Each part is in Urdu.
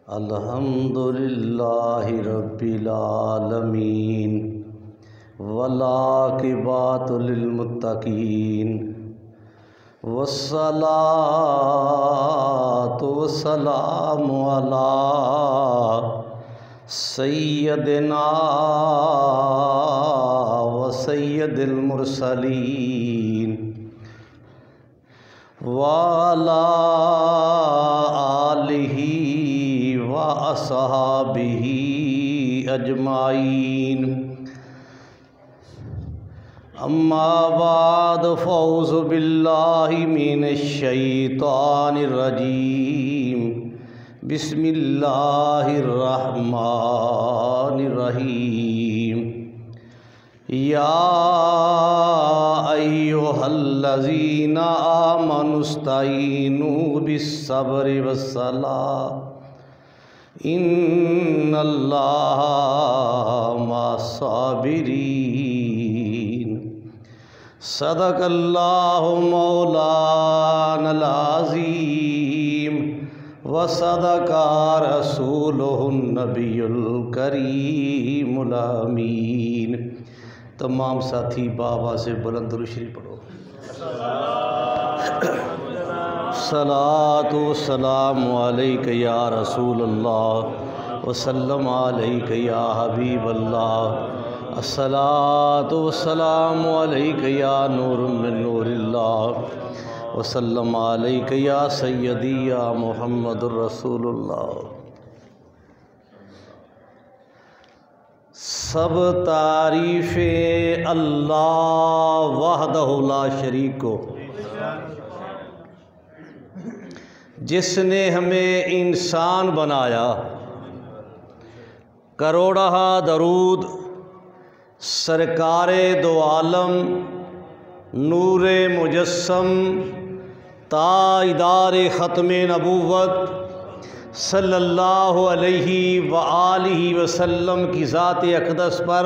الحمدللہ رب العالمین والعاقبۃ للمتقین والصلاة والسلام علی سیدنا و سید المرسلین وعلی آلہ و اصحابہ اجمعین اما بعد فاعوذ باللہ من الشیطان الرجیم بسم اللہ الرحمن الرحیم یا ایہا الذین آمنوا استعینوا بالصبر والصلاۃ ان اللہ مع الصابرین صدق اللہ مولانا العظیم وصدق رسولہ النبی الکریم الامین۔ تمام ساتھی بابا سے بلند درود شریف پڑھو۔ صلاۃ و سلام علیک یا رسول اللہ وسلم علیک یا حبیب اللہ، الصلاۃ والسلام علیک یا نور من نور اللہ وسلم علیک یا سیدی یا محمد الرسول اللہ۔ سب تعریف اللہ وحدہ لا شریک کو، جس نے ہمیں انسان بنایا۔ کروڑہ درود سرکار دو عالم نور مجسم تاجدار ختم نبوت صلی اللہ علیہ وآلہ وسلم کی ذات اقدس پر،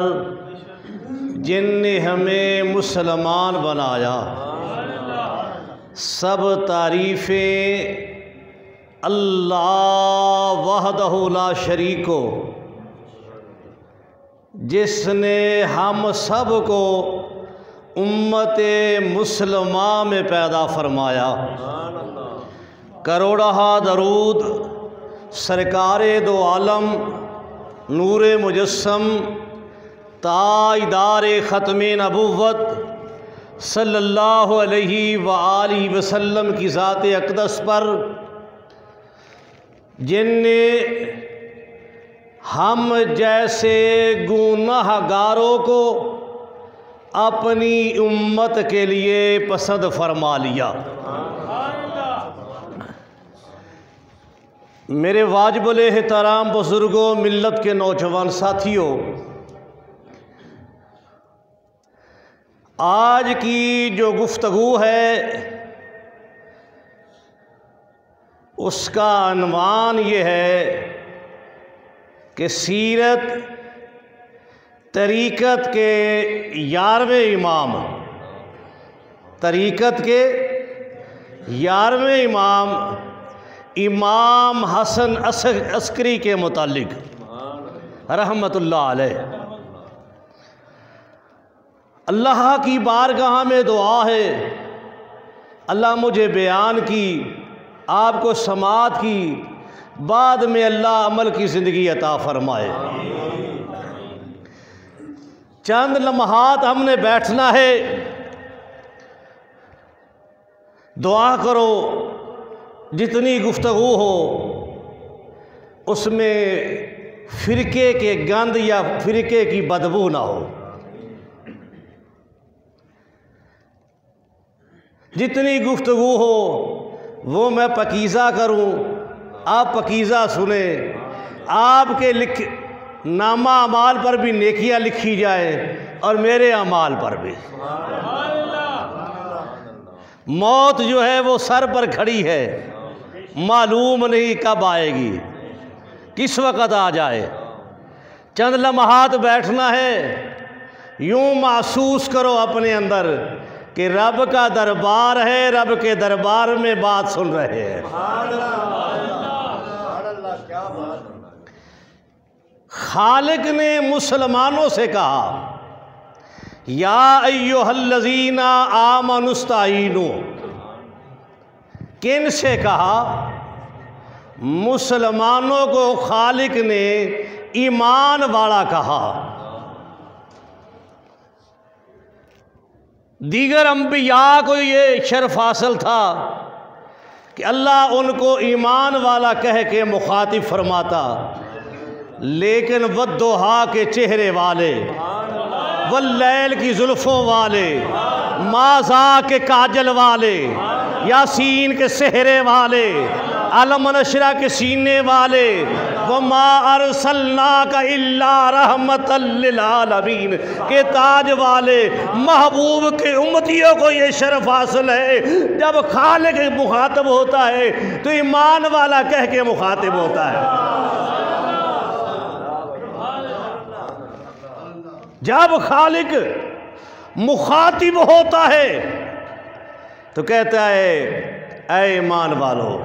جن نے ہمیں مسلمان بنایا۔ سب تعریفیں اللہ وحدہ لا شریک کو، جس نے ہم سب کو امت مسلمہ میں پیدا فرمایا۔ کروڑہ درود سرکار دو عالم نور مجسم تاجدار ختم نبوت صلی اللہ علیہ وآلہ وسلم کی ذات اقدس پر، جن نے ہم جیسے گناہ گاروں کو اپنی امت کے لیے پسند فرما لیا۔ میرے واجب الاحترام بزرگوں، ملت کے نوجوان ساتھیوں، آج کی جو گفتگو ہے اس کا عنوان یہ ہے کہ سیرت طریقت کے 11ویں امام، طریقت کے 11ویں امام امام حسن عسکری کے متعلق رحمت اللہ علیہ۔ اللہ کی بارگاہ میں دعا ہے اللہ مجھے بیان کی، آپ کو سماعت کی، بعد میں اللہ عمل کی زندگی عطا فرمائے۔ چند لمحات ہم نے بیٹھنا ہے، دعا کرو جتنی گفتگو ہو اس میں فرقے کے گند یا فرقے کی بدبو نہ ہو۔ جتنی گفتگو ہو وہ میں پکیزہ کروں، آپ پکیزہ سنیں، آپ کے نامہ اعمال پر بھی نیکیاں لکھی جائیں اور میرے اعمال پر بھی۔ موت جو ہے وہ سر پر کھڑی ہے، معلوم نہیں کب آئے گی، کس وقت آ جائے۔ چند لمحات بیٹھنا ہے، یوں محسوس کرو اپنے اندر کہ رب کا دربار ہے، رب کے دربار میں بات سن رہے ہیں۔ خالق نے مسلمانوں سے کہا یا ایھا الذین آمنوا استعینوا، کن سے کہا؟ مسلمانوں کو خالق نے ایمان والا کہا۔ دیگر انبیاء کو یہ شرف حاصل تھا کہ اللہ ان کو ایمان والا کہہ کے مخاطب فرماتا، لیکن والضحیٰ کے چہرے والے، واللیل کی زلفوں والے، مازا کے کاجل والے، یاسین کے سحرے والے، علم نشرہ کے سینے والے، وما ارسلناک الا رحمۃ للعالمین کے تاج والے محبوب کے امتیوں کو یہ شرف حاصل ہے، جب خالق مخاطب ہوتا ہے تو ایمان والا کہہ کے مخاطب ہوتا ہے۔ جب خالق مخاطب ہوتا ہے تو کہتا ہے اے ایمان والو۔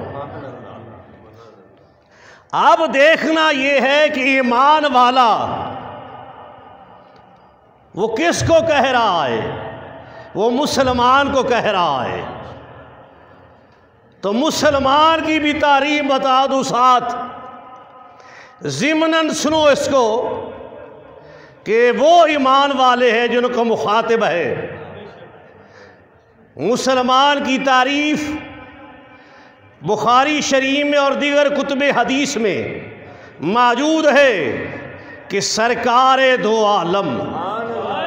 اب دیکھنا یہ ہے کہ ایمان والا وہ کس کو کہہ رہا ہے؟ وہ مسلمان کو کہہ رہا ہے۔ تو مسلمان کی بھی تعریف بتا دوں ساتھ، ضمناً سنو اس کو کہ وہ ایمان والے ہیں جن کو مخاطب ہے۔ مسلمان کی تعریف بخاری شریف میں اور دیگر کتب حدیث میں موجود ہے کہ سرکار دو عالم،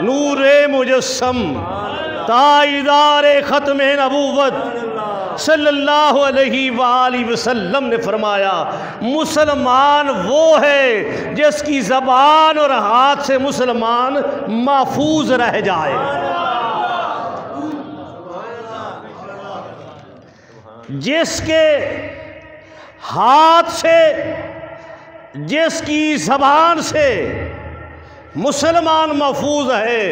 نور مجسم، تاجدار ختم نبوت صلی اللہ علیہ وآلہ وسلم نے فرمایا مسلمان وہ ہے جس کی زبان اور ہاتھ سے مسلمان محفوظ رہ جائے۔ جس کے ہاتھ سے، جس کی زبان سے مسلمان محفوظ ہے،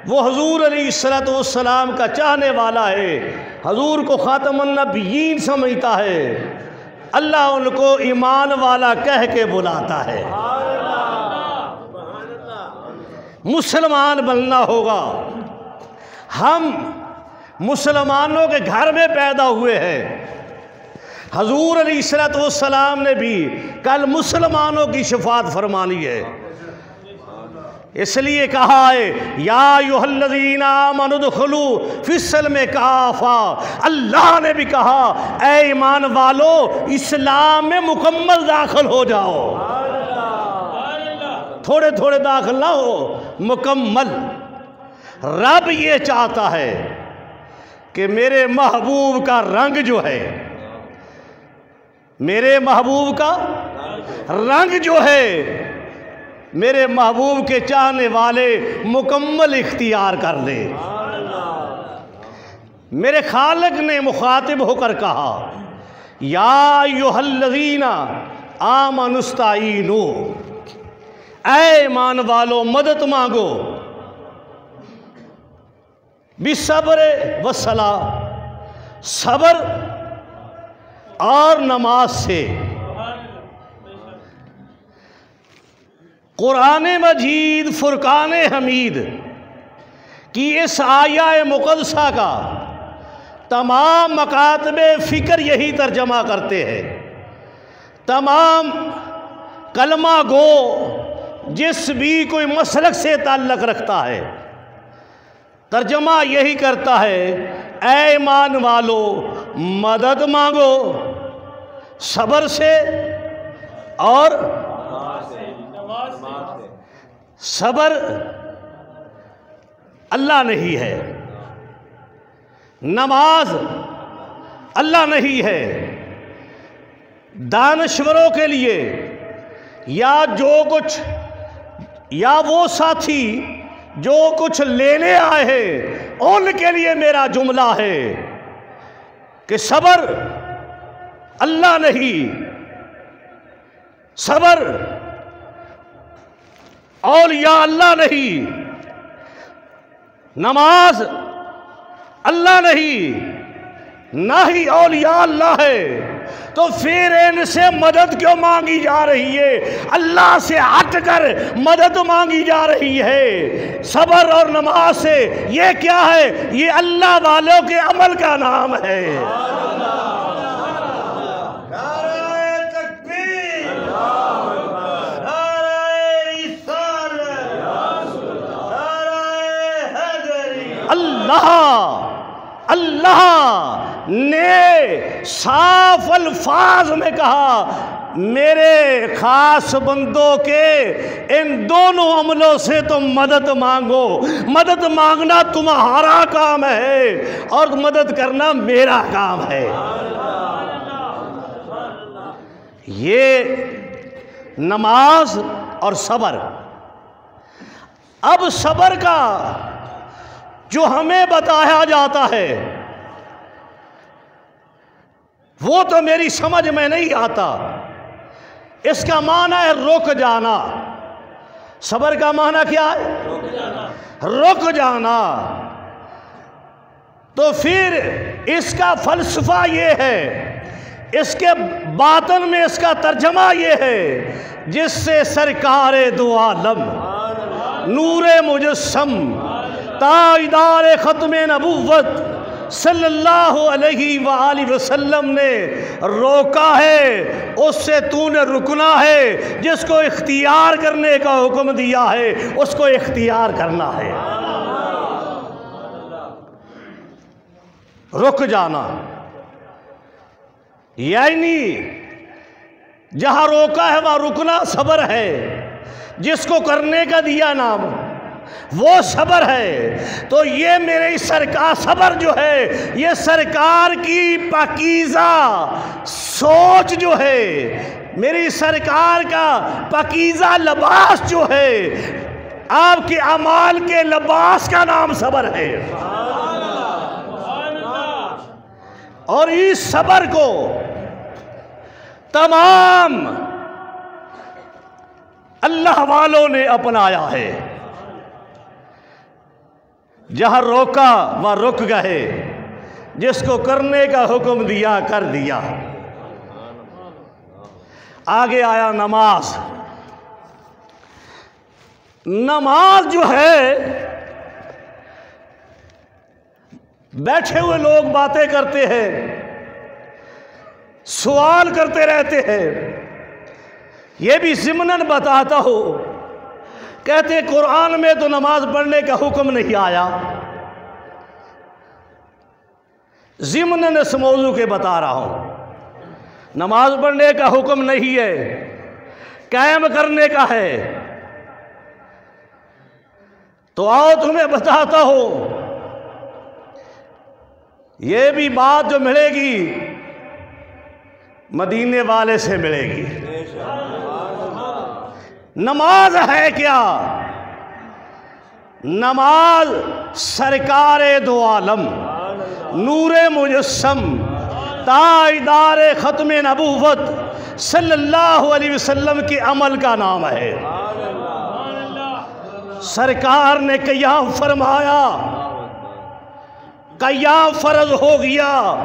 وہ حضور علیہ السلام کا چاہنے والا ہے، حضور کو خاتم النبیین سمجھتا ہے، اللہ ان کو ایمان والا کہہ کے بلاتا ہے۔ مسلمان بننا ہوگا۔ ہم مسلمانوں کے گھر میں پیدا ہوئے ہیں۔ حضور علیہ السلام نے بھی کل مسلمانوں کی شفاعت فرمانی ہے، اس لیے کہا ہے یا ایھا الذین آمنوا ادخلوا فی السلم کافہ۔ اللہ نے بھی کہا اے ایمان والو اسلام میں مکمل داخل ہو جاؤ، تھوڑے تھوڑے داخل نہ ہو، مکمل۔ رب یہ چاہتا ہے کہ میرے محبوب کا رنگ جو ہے، میرے محبوب کا رنگ جو ہے، میرے محبوب کے چاہنے والے مکمل اختیار کر لے۔ میرے خالق نے مخاطب ہو کر کہا یا ایھا الذین آمنوا استعینوا، اے ایمان والو مدد مانگو، بالصبر والصلاۃ، صبر اور نماز سے۔ قرآن مجید فرقان حمید کی اس آیہ مقدسہ کا تمام مکاتب فکر یہی ترجمہ کرتے ہیں۔ تمام کلمہ گو جس بھی کوئی مسلک سے تعلق رکھتا ہے ترجمہ یہی کرتا ہے اے ایمان والو مدد مانگو صبر سے اور صبر اللہ نہیں ہے، نماز اللہ نہیں ہے۔ دانشوروں کے لیے یا جو کچھ، یا وہ ساتھی جو کچھ لینے آئے ہیں ان کے لیے میرا جملہ ہے کہ صبر اللہ نہیں، صبر اولیاء اللہ نہیں، نماز اللہ نہیں، نہ ہی اولیاء اللہ ہے، تو پھر ان سے مدد کیوں مانگی جا رہی ہے؟ اللہ سے ہٹ کر مدد مانگی جا رہی ہے صبر اور نماز سے۔ یہ کیا ہے؟ یہ اللہ والوں کے عمل کا نام ہے۔ اللہ نے صاف الفاظ میں کہا میرے خاص بندوں کے ان دونوں عملوں سے تم مدد مانگو۔ مدد مانگنا تمہارا کام ہے اور مدد کرنا میرا کام ہے۔ یہ نماز اور صبر۔ اب صبر کا جو ہمیں بتایا جاتا ہے وہ تو میری سمجھ میں نہیں آتا۔ اس کا معنی ہے رک جانا۔ صبر کا معنی کیا ہے؟ رک جانا۔ تو پھر اس کا فلسفہ یہ ہے، اس کے باطن میں اس کا ترجمہ یہ ہے جس سے سرکار دو عالم نور مجسم تاجدار ختم نبوت صلی اللہ علیہ وآلہ وسلم نے روکا ہے، اس سے تو نے رکنا ہے۔ جس کو اختیار کرنے کا حکم دیا ہے اس کو اختیار کرنا ہے۔ رک جانا یعنی جہاں روکا ہے وہاں رکنا صبر ہے۔ جس کو کرنے کا دیا نام وہ صبر ہے۔ تو یہ میرے سرکار صبر جو ہے یہ سرکار کی پاکیزہ سوچ جو ہے، میری سرکار کا پاکیزہ لباس جو ہے، آپ کے اعمال کے لباس کا نام صبر ہے۔ اور اس صبر کو تمام اللہ والوں نے اپنایا ہے۔ جہاں روکا وہ رک گئے، جس کو کرنے کا حکم دیا کر دیا۔ آگے آیا نماز۔ نماز جو ہے بیٹھے ہوئے لوگ باتیں کرتے ہیں، سوال کرتے رہتے ہیں۔ یہ بھی ضمناً بتاتا ہوں، کہتے قرآن میں تو نماز پڑھنے کا حکم نہیں آیا۔ ضمناً اس موضوع کے بتا رہا ہوں، نماز پڑھنے کا حکم نہیں ہے، قائم کرنے کا ہے۔ تو آؤ تمہیں بتاتا ہوں، یہ بھی بات جو ملے گی مدینے والے سے ملے گی۔ نماز ہے کیا؟ نماز سرکار دو عالم نور مجسم تاجدار ختم نبوت صلی اللہ علیہ وسلم کے عمل کا نام ہے۔ سرکار نے قیام فرمایا، قیام فرض ہو گیا۔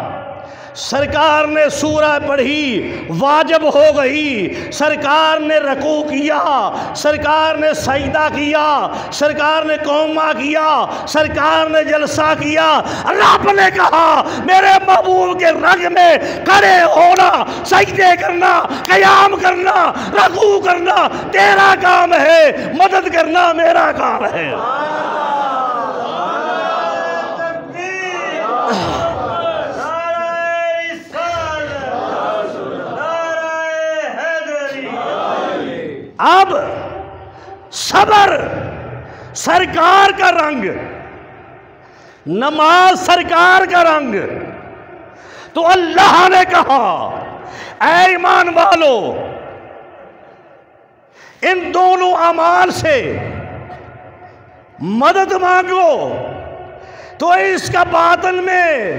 سرکار نے سورہ پڑھی، واجب ہو گئی۔ سرکار نے رکوع کیا، سرکار نے سجدہ کیا، سرکار نے قومہ کیا، سرکار نے جلسہ کیا۔ رب نے کہا میرے محبوب کے رنگ میں کھڑے ہونا، سجدے کرنا، قیام کرنا، رکوع کرنا تیرا کام ہے، مدد کرنا میرا کام ہے۔ اب صبر سرکار کا رنگ، نماز سرکار کا رنگ، تو اللہ نے کہا اے ایمان والو ان دونوں اعمال سے مدد مانگو۔ تو اس کا باطن میں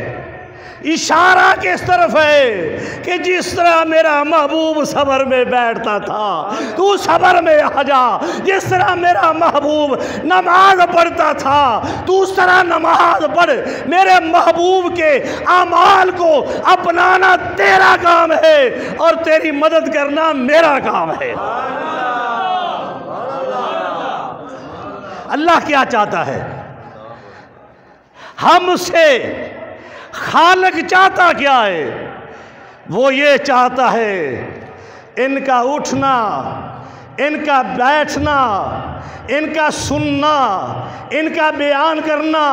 اشارہ کس طرف ہے کہ جس طرح میرا محبوب صبر میں بیٹھتا تھا تو صبر میں آ جا، جس طرح میرا محبوب نماز پڑھتا تھا تو اس طرح نماز پڑھ۔ میرے محبوب کے اعمال کو اپنانا تیرا کام ہے اور تیری مدد کرنا میرا کام ہے۔ اللہ کیا چاہتا ہے ہم سے؟ خالق چاہتا کیا ہے؟ وہ یہ چاہتا ہے ان کا اٹھنا، ان کا بیٹھنا، ان کا سننا، ان کا بیان کرنا،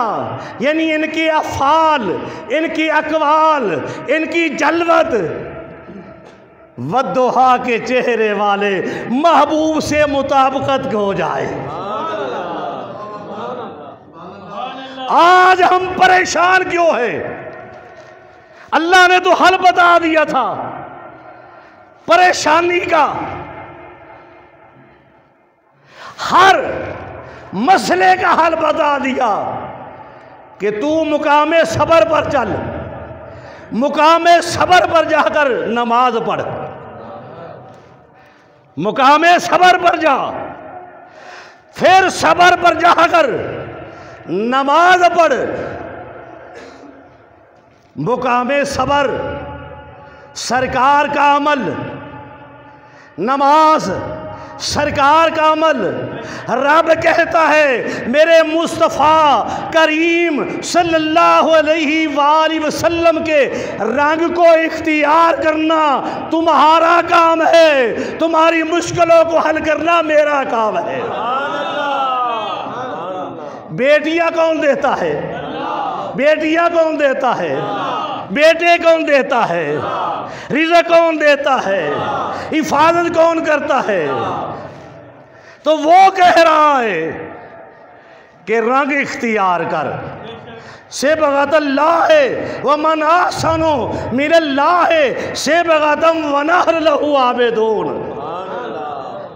یعنی ان کے افعال، ان کی اقوال، ان کی جلوت والضحیٰ کے چہرے والے محبوب سے مطابقت ہو جائے۔ آج ہم پریشان کیوں ہیں؟ اللہ نے تو حل بتا دیا تھا پریشانی کا، ہر مسئلے کا حل بتا دیا کہ تو مقام صبر پر چل، مقام صبر پر جا کر نماز پڑھ، مقام صبر پر جا، پھر صبر پر جا کر نماز پڑھ۔ مقام صبر سرکار کا عمل، نماز سرکار کا عمل۔ رب کہتا ہے میرے مصطفیٰ کریم صلی اللہ علیہ وآلہ وسلم کے رنگ کو اختیار کرنا تمہارا کام ہے، تمہاری مشکلوں کو حل کرنا میرا کام ہے۔ بیٹیاں کون دیتا ہے؟ بیٹیاں کون دیتا ہے؟ بیٹے کون دیتا ہے؟ رزق کون دیتا ہے؟ حفاظت کون کرتا ہے؟ تو وہ کہہ رہا ہے کہ رنگ اختیار کر، صبغۃ اللہ ومن احسن من اللہ صبغۃ ونحن لہ عابدون۔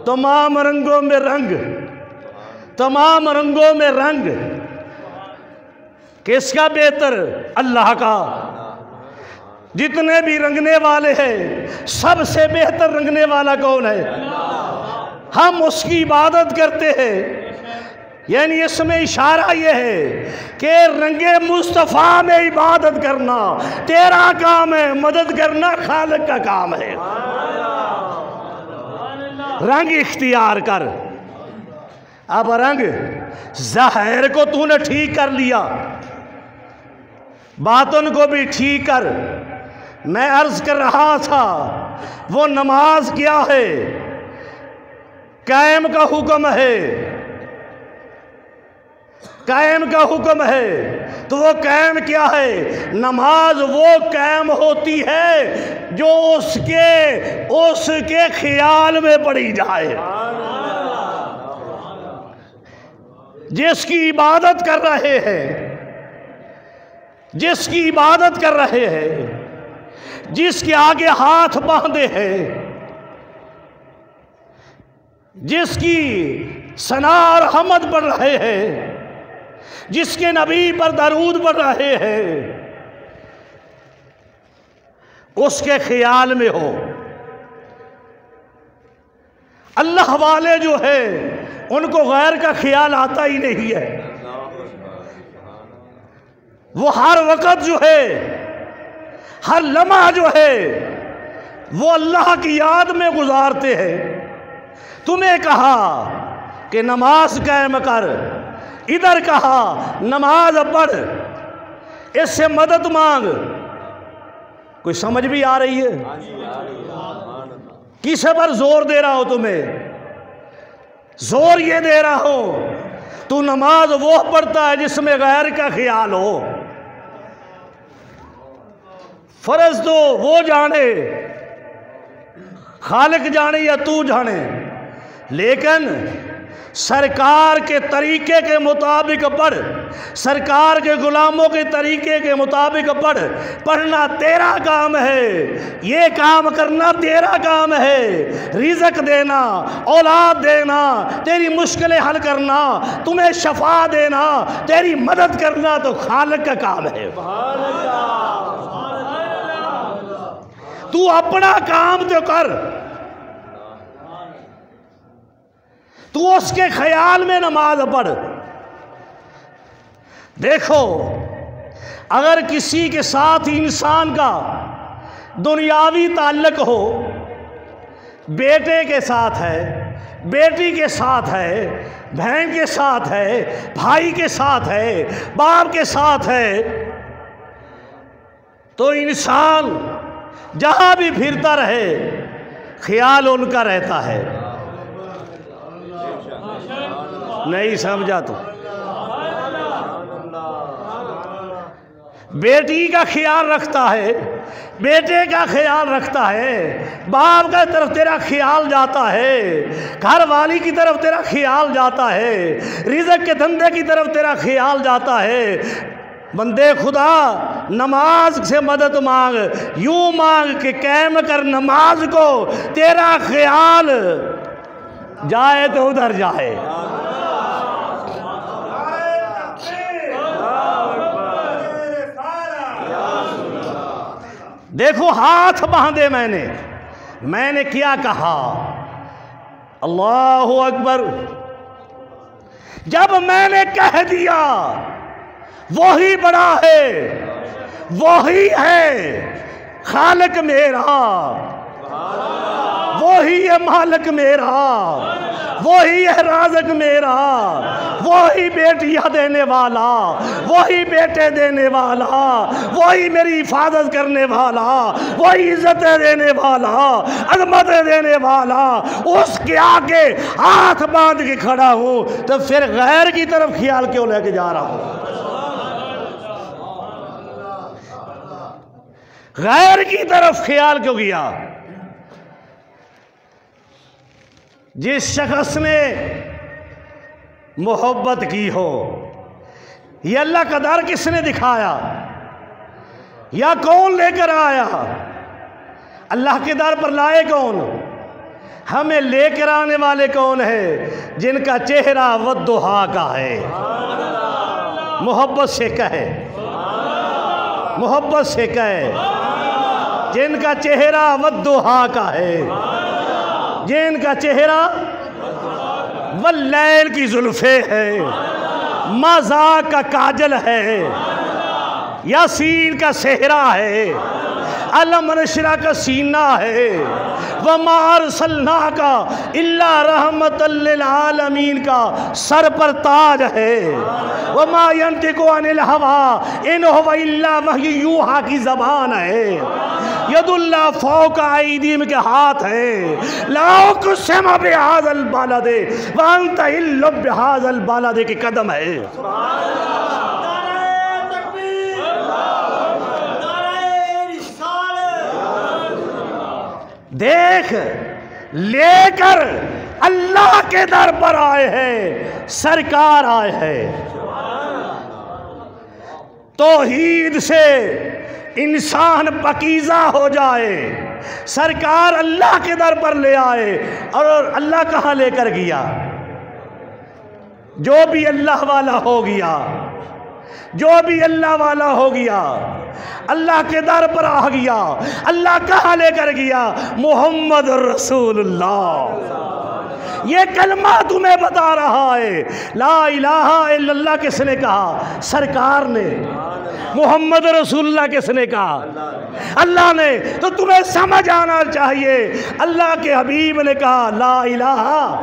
تمام رنگوں میں رنگ، تمام رنگوں میں رنگ کس کا بہتر؟ اللہ کا۔ جتنے بھی رنگنے والے ہیں سب سے بہتر رنگنے والا کون ہے؟ ہم اس کی عبادت کرتے ہیں، یعنی اس میں اشارہ یہ ہے کہ رنگ مصطفیٰ میں عبادت کرنا تیرا کام ہے، مدد کرنا خالق کا کام ہے۔ رنگ اختیار کر۔ اب رنگ ظاہر کو تو نے ٹھیک کر لیا، باطن کو بھی ٹھیک کر۔ میں عرض کر رہا تھا وہ نماز کیا ہے؟ قائم کا حکم ہے، قائم کا حکم ہے۔ تو وہ قائم کیا ہے؟ نماز وہ قائم ہوتی ہے جو اس کے خیال میں پڑھی جائے۔ جس کی عبادت کر رہے ہیں، جس کی عبادت کر رہے ہیں، جس کے آگے ہاتھ باندھے ہیں، جس کی ثنا اور حمد پڑھ رہے ہیں، جس کے نبی پر درود پڑھ رہے ہیں، اس کے خیال میں ہو۔ اللہ والے جو ہے ان کو غیر کا خیال آتا ہی نہیں ہے، وہ ہر وقت جو ہے، ہر لمحہ جو ہے وہ اللہ کی یاد میں گزارتے ہیں۔ تمہیں کہا کہ نماز قائم کر، ادھر کہا نماز پڑھ، اس سے مدد مانگ۔ کوئی سمجھ بھی آ رہی ہے؟ کس پر زور دے رہا ہو تمہیں؟ زور یہ دے رہا ہو تو نماز وہ پڑھتا ہے جس میں غیر کا خیال ہو۔ فرض تو وہ جانے، خالق جانے یا تو جانے، لیکن سرکار کے طریقے کے مطابق پڑھ، سرکار کے غلاموں کے طریقے کے مطابق پڑھ۔ پڑھنا تیرا کام ہے، یہ کام کرنا تیرا کام ہے۔ رزق دینا، اولاد دینا، تیری مشکلیں حل کرنا، تمہیں شفا دینا، تیری مدد کرنا تو خالق کا کام ہے۔ تو اپنا کام تو کر، تو اس کے خیال میں نماز پڑھ۔ دیکھو اگر کسی کے ساتھ انسان کا دنیاوی تعلق ہو، بیٹے کے ساتھ ہے، بیٹی کے ساتھ ہے، بہن کے ساتھ ہے، بھائی کے ساتھ ہے، باپ کے ساتھ ہے، تو انسان جہاں بھی پھرتا رہے خیال ان کا رہتا ہے۔ نہیں سمجھا تو؟ بیٹی کا خیال رکھتا ہے، بیٹے کا خیال رکھتا ہے، باپ کا طرف تیرا خیال جاتا ہے، گھر والی کی طرف تیرا خیال جاتا ہے، رزق کے دھندے کی طرف تیرا خیال جاتا ہے۔ بندے خدا نماز سے مدد مانگ، یوں مانگ کہ قائم کر نماز کو، تیرا خیال جائے تو ادھر جائے۔ دیکھو ہاتھ باندھے میں نے کیا کہا؟ اللہ اکبر۔ جب میں نے کہہ دیا وہی بڑا ہے، وہی ہے خالق میرا، وہی ہے مالک میرا، وہی ہے رازق میرا، وہی بیٹیاں دینے والا، وہی بیٹے دینے والا، وہی میری حفاظت کرنے والا، وہی عزتیں دینے والا، عظمتیں دینے والا، اس کے آگے ہاتھ باندھ کے کھڑا ہوں تو پھر غیر کی طرف خیال کیوں لے کے جا رہا ہوں؟ غیر کی طرف خیال کیوں کیا؟ جس شخص نے محبت کی ہو، یہ اللہ کا در کس نے دکھایا؟ یا کون لے کر آیا؟ اللہ کے در پر لائے کون؟ ہمیں لے کر آنے والے کون ہیں؟ جن کا چہرہ والضحا کا ہے۔ محبت سے کہے، محبت سے کہے، جن کا چہرہ والضحا کا ہے، جن کا چہرہ واللیل کی زلفیں ہے، مزاح کا کاجل ہے، یاسین کا صحرا ہے، علم نشرہ کا سینہ ہے، وما ارسلناک الا رحمت للعالمین کا سر پر تاج ہے، وما ینطق عن الہوی ان هو الا وحی یوحی کی زبان ہے، ید اللہ فوق ایدیہم کے ہاتھ ہیں، لا اقسم بہذا البلد وانت حل بہذا البلد کے قدم ہے۔ دیکھ لے کر اللہ کے در پر آئے ہیں، سرکار آئے ہیں۔ توحید سے انسان پاکیزہ ہو جائے، سرکار اللہ کے در پر لے آئے، اور اللہ کہاں لے کر گیا؟ جو بھی اللہ والا ہو گیا، جو بھی اللہ والا ہو گیا، اللہ کے در پر آ گیا، اللہ کہاں لے کر گیا؟ محمد رسول اللہ۔ یہ کلمہ تمہیں بتا رہا ہے، لا الہ الا اللہ کس نے کہا؟ سرکار نے۔ محمد رسول اللہ کس نے کہا؟ اللہ نے۔ تو تمہیں سمجھ آنا چاہیے، اللہ کے حبیب نے کہا لا الہ،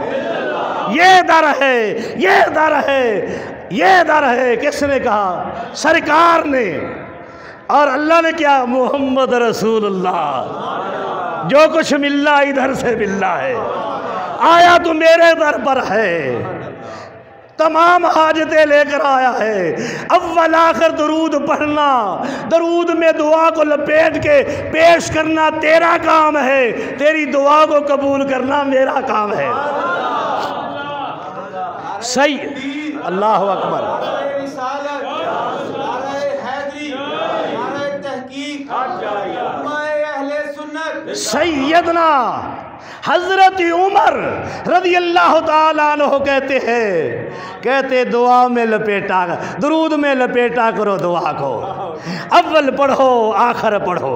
یہ در ہے، یہ در ہے، یہ در ہے۔ کس نے کہا؟ سرکار نے۔ اور اللہ نے کیا؟ محمد رسول اللہ۔ جو کچھ ملنا ادھر سے ملنا ہے، آیا تو میرے در پر ہے، تمام حاجتیں لے کر آیا ہے۔ اول آخر درود پڑھنا، درود میں دعا کو لپیٹ کے پیش کرنا تیرا کام ہے، تیری دعا کو قبول کرنا میرا کام ہے۔ صحیح، اللہ اکبر۔ سیدنا حضرت عمر رضی اللہ تعالیٰ عنہ کہتے دعا میں لپیٹا، درود میں لپیٹا کرو دعا کو، اول پڑھو آخر پڑھو۔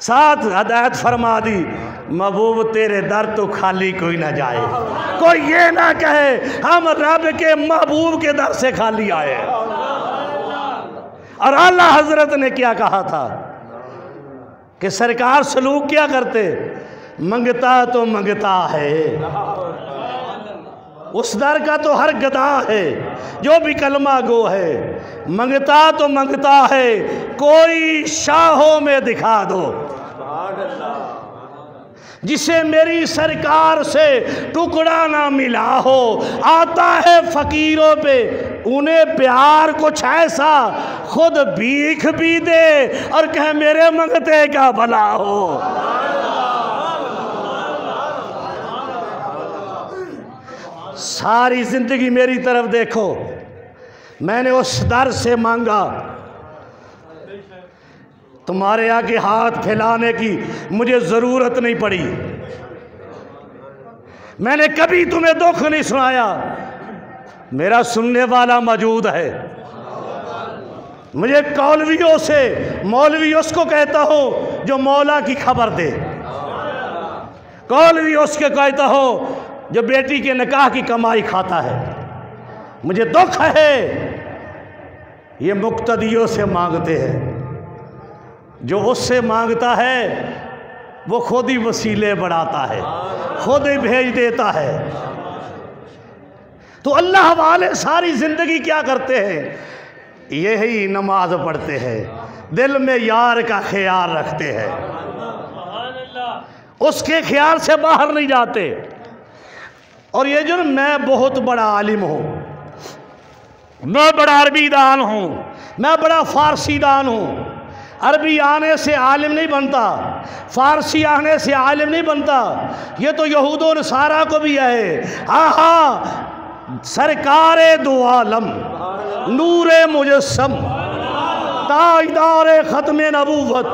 ساتھ ہدایت فرما دی، محبوب تیرے در تو خالی کوئی نہ جائے، کوئی یہ نہ کہے ہم رب کے محبوب کے در سے خالی آئے۔ اور اعلیٰ حضرت نے کیا کہا تھا کہ سرکار سلوک کیا کرتے، منگتا تو منگتا ہے، اس در کا تو ہر گدا ہے جو بھی کلمہ گو ہے، منگتا تو منگتا ہے، کوئی شاہوں میں دکھا دو جسے میری سرکار سے ٹکڑا نہ ملا ہو۔ آتا ہے فقیروں پہ انہیں پیار کچھ ایسا، خود بھیک بھی دے اور کہے میرے منگتے کا بھلا ہو۔ ساری زندگی میری طرف دیکھو، میں نے اس در سے مانگا، تمہارے آگے ہاتھ پھیلانے کی مجھے ضرورت نہیں پڑی، میں نے کبھی تمہیں دکھ نہیں سنایا، میرا سننے والا موجود ہے۔ مجھے کولویوں سے، مولوی اس کو کہتا ہوں جو مولا کی خبر دے، کولوی اس کے کہتا ہوں جو بیٹی کے نکاح کی کمائی کھاتا ہے۔ مجھے دکھ ہے یہ مقتدیوں سے مانگتے ہیں، جو اس سے مانگتا ہے وہ خود ہی وسیلے بڑھاتا ہے، خود ہی بھیج دیتا ہے۔ تو اللہ والے ساری زندگی کیا کرتے ہیں؟ یہی نماز پڑھتے ہیں، دل میں یار کا خیال رکھتے ہیں، اس کے خیال سے باہر نہیں جاتے۔ اور یہ جو میں بہت بڑا عالم ہوں، میں بڑا عربی دان ہوں، میں بڑا فارسی دان ہوں، عربی آنے سے عالم نہیں بنتا، فارسی آنے سے عالم نہیں بنتا، یہ تو یہود و نصارہ کو بھی ہے۔ ہاں سرکار دو عالم، نور مجسم، تاجدار ختم نبوت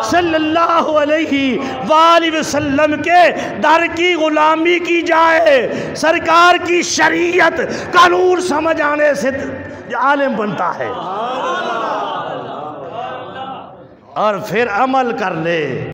صلی اللہ علیہ وآلہ وسلم کے در کی غلامی کی جائے، سرکار کی شریعت کا نور سمجھ آنے سے عالم بنتا ہے، اور پھر عمل کر لے۔